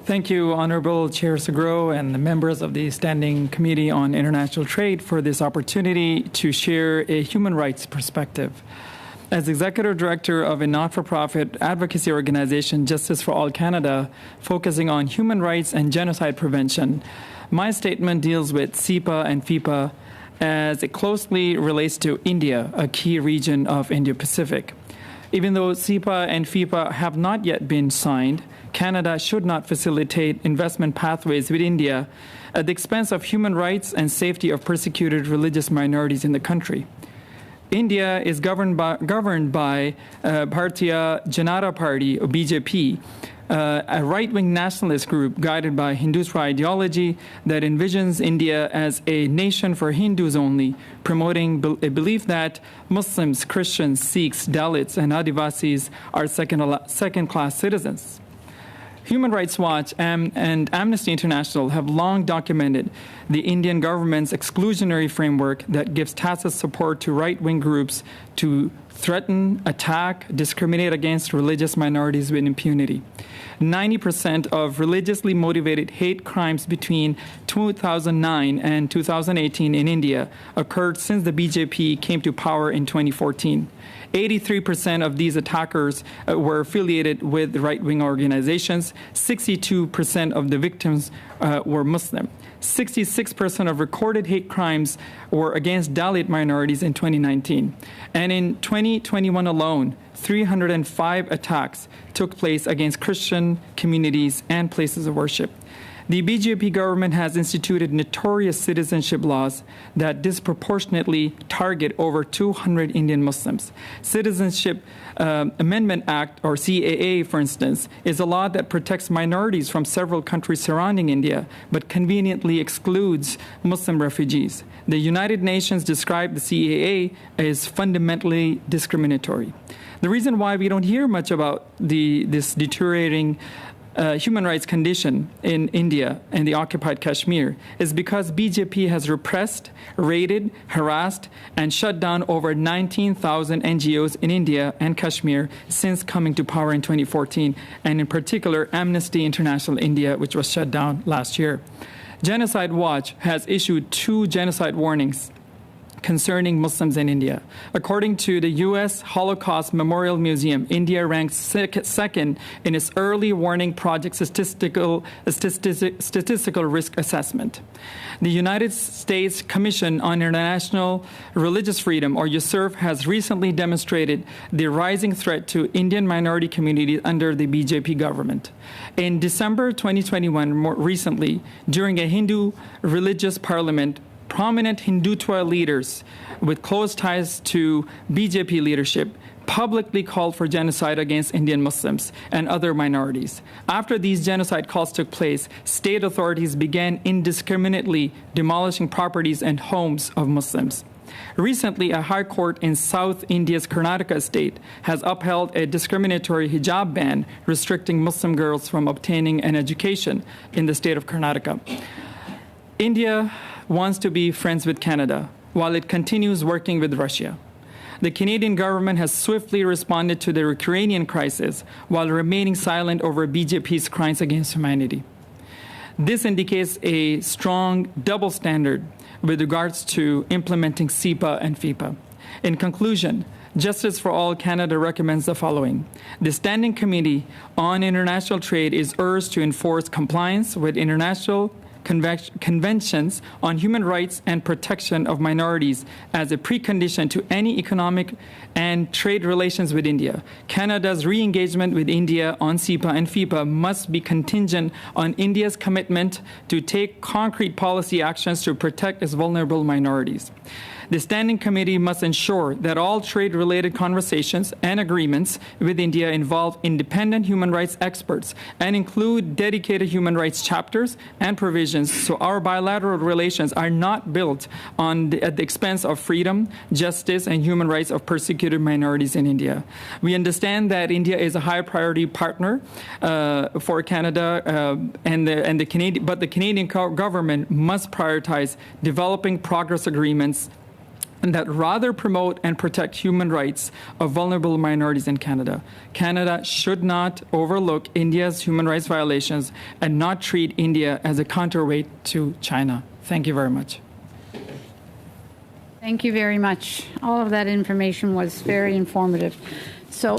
Thank you, Honorable Chair Sagro and the members of the Standing Committee on International Trade for this opportunity to share a human rights perspective. As Executive Director of a not-for-profit advocacy organization, Justice for All Canada, focusing on human rights and genocide prevention, my statement deals with CEPA and FIPA as it closely relates to India, a key region of Indo-Pacific. Even though CEPA and FIPA have not yet been signed, Canada should not facilitate investment pathways with India at the expense of human rights and safety of persecuted religious minorities in the country. India is governed by Bharatiya Janata Party, or BJP, a right-wing nationalist group guided by Hindutva ideology that envisions India as a nation for Hindus only, promoting a belief that Muslims, Christians, Sikhs, Dalits, and Adivasis are second-class citizens. Human Rights Watch and Amnesty International have long documented the Indian government's exclusionary framework that gives tacit support to right-wing groups to threaten, attack, discriminate against religious minorities with impunity. 90% of religiously motivated hate crimes between 2009 and 2018 in India occurred since the BJP came to power in 2014. 83% of these attackers were affiliated with right-wing organizations. 62% of the victims were Muslim. 66% of recorded hate crimes were against Dalit minorities in 2019. And in 2021 alone, 305 attacks took place against Christian communities and places of worship. The BJP government has instituted notorious citizenship laws that disproportionately target over 200 Indian Muslims. Citizenship Amendment Act, or CAA, for instance, is a law that protects minorities from several countries surrounding India, but conveniently excludes Muslim refugees. The United Nations described the CAA as fundamentally discriminatory. The reason why we don't hear much about this deteriorating human rights condition in India and the occupied Kashmir is because BJP has repressed, raided, harassed, and shut down over 19,000 NGOs in India and Kashmir since coming to power in 2014, and in particular Amnesty International India, which was shut down last year. Genocide Watch has issued 2 genocide warnings concerning Muslims in India. According to the U.S. Holocaust Memorial Museum, India ranks second in its early warning project statistical risk assessment. The United States Commission on International Religious Freedom, or USCIRF, has recently demonstrated the rising threat to Indian minority communities under the BJP government. In December 2021, more recently, during a Hindu religious parliament, prominent Hindutva leaders with close ties to BJP leadership publicly called for genocide against Indian Muslims and other minorities. After these genocide calls took place, state authorities began indiscriminately demolishing properties and homes of Muslims. Recently, a high court in South India's Karnataka state has upheld a discriminatory hijab ban restricting Muslim girls from obtaining an education in the state of Karnataka. India wants to be friends with Canada while it continues working with Russia. The Canadian government has swiftly responded to the Ukrainian crisis while remaining silent over BJP's crimes against humanity. This indicates a strong double standard with regards to implementing CEPA and FIPA. In conclusion, Justice for All Canada recommends the following. The Standing Committee on International Trade is urged to enforce compliance with international conventions on human rights and protection of minorities as a precondition to any economic and trade relations with India. Canada's re-engagement with India on CEPA and FIPA must be contingent on India's commitment to take concrete policy actions to protect its vulnerable minorities. The Standing Committee must ensure that all trade-related conversations and agreements with India involve independent human rights experts and include dedicated human rights chapters and provisions so our bilateral relations are not built at the expense of freedom, justice, and human rights of persecuted minorities in India. We understand that India is a high priority partner for Canada but the Canadian government must prioritize developing progress agreements and that rather promote and protect human rights of vulnerable minorities in Canada. Canada should not overlook India's human rights violations and not treat India as a counterweight to China. Thank you very much. Thank you very much. All of that information was very informative. So